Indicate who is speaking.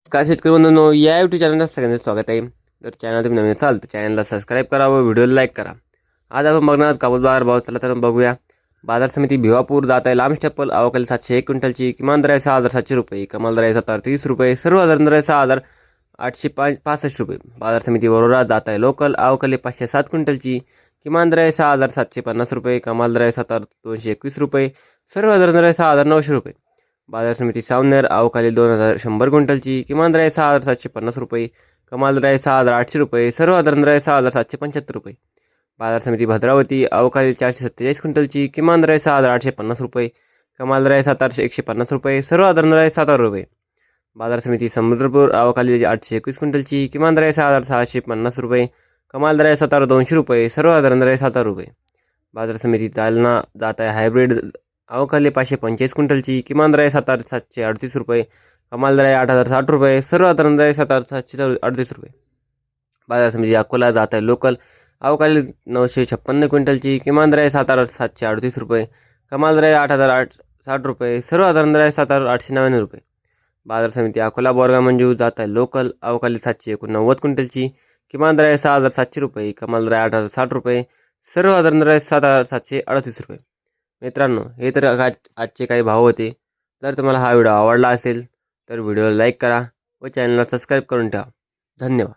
Speaker 1: नमस्कार शेतकरी बंधूंनो, या यूट्यूब चॅनलला सगळ्यांचं स्वागत आहे। तर चॅनल तुम्ही नवीन असाल तर चॅनलला सबस्क्राईब करा व व्हिडिओला लाईक करा। आज आपण बघणार आहोत कापूस बाजार भाव। चला तर बघूया। बाजार समिती भिवापूर जात आहे लांब स्टेपल अवकाळी 701 क्विंटलची, किमान दर आहे 6700 रुपये, कमाल दर आहे 730 रुपये, सर्वसाधारण दर आहे 6865 रुपये। बाजार समिती वरोरा जात आहे लोकल अवकाळी 507 क्विंटलची, किमान दर आहे 6750 रुपये, कमाल दर आहे 7221 रुपये, सर्वसाधारण दर आहे 6900 रुपये। बाजार समिती सावनेर अवकाळी 2100 क्विंटलची, किमान दर आहे 6750 रुपये, कमाल दर आहे 6800 रुपये, सर्वसाधारण दर आहे 6775 रुपये। बाजार समिती भद्रावती अवकाळी 447 क्विंटलची, किमान दर आहे 6850 रुपये, कमाल दर आहे 7150 रुपये, सर्वसाधारण दर आहे 7000 रुपये। बाजार समिती समुद्रपूर अवकाळी 821 क्विंटलची, किमान दर आहे 6650 रुपये, कमाल दर आहे 7200 रुपये, सर्वसाधारण दर आहे 7000 रुपये। बाजार समिती जालना जात आहे हायब्रिड अवकाळी 545 क्विंटलची, किमान दर आहे 7738 रुपये, कमाल दर आहे 8060 रुपये, सर्वसाधारण दर आहे 7738 रुपये। बाजार समिती अकोला जात आहे लोकल अवकाळी 956 क्विंटलची, किमान दर आहे 7738 रुपये, कमाल दर आहे 8060 रुपये, सर्वसाधारण दर आहे 7899 रुपये। बाजार समिती अकोला बोरगा मंजू जात आहे लोकल अवकाळी 789 क्विंटलची, किमान दर आहे 6700 रुपये, कमाल दर आहे 8060 रुपये, सर्वसाधारण दर आहे 7738 रुपये। मित्रांनो, हे तर आजचे काही भाव होते। जर तुम्हाला हा व्हिडिओ आवडला असेल तर व्हिडिओला लाईक करा व चॅनलला सबस्क्राईब करून ठेवा। धन्यवाद।